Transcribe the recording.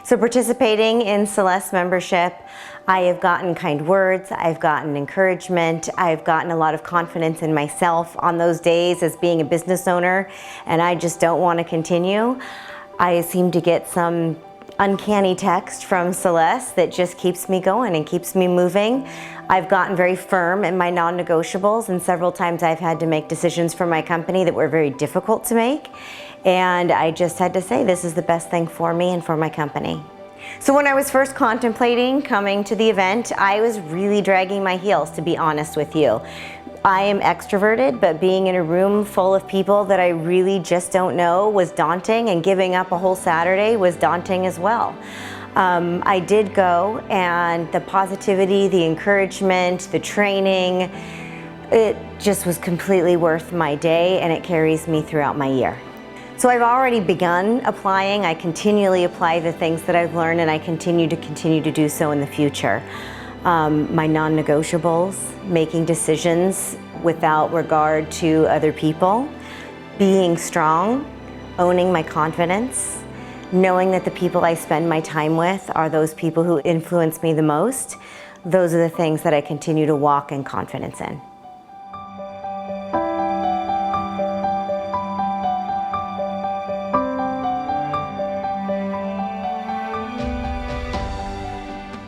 So participating in Celeste membership, I have gotten kind words, I've gotten encouragement, I've gotten a lot of confidence in myself on those days as being a business owner and I just don't want to continue. I seem to get some uncanny text from Celeste that just keeps me going and keeps me moving. I've gotten very firm in my non-negotiables, and several times I've had to make decisions for my company that were very difficult to make. And I just had to say, this is the best thing for me and for my company. So when I was first contemplating coming to the event, I was really dragging my heels, to be honest with you. I am extroverted, but being in a room full of people that I really just don't know was daunting, and giving up a whole Saturday was daunting as well. I did go, and the positivity, the encouragement, the training, it just was completely worth my day, and it carries me throughout my year. So I've already begun applying. I continually apply the things that I've learned, and I continue to do so in the future. My non-negotiables, making decisions without regard to other people, being strong, owning my confidence, knowing that the people I spend my time with are those people who influence me the most. Those are the things that I continue to walk in confidence in.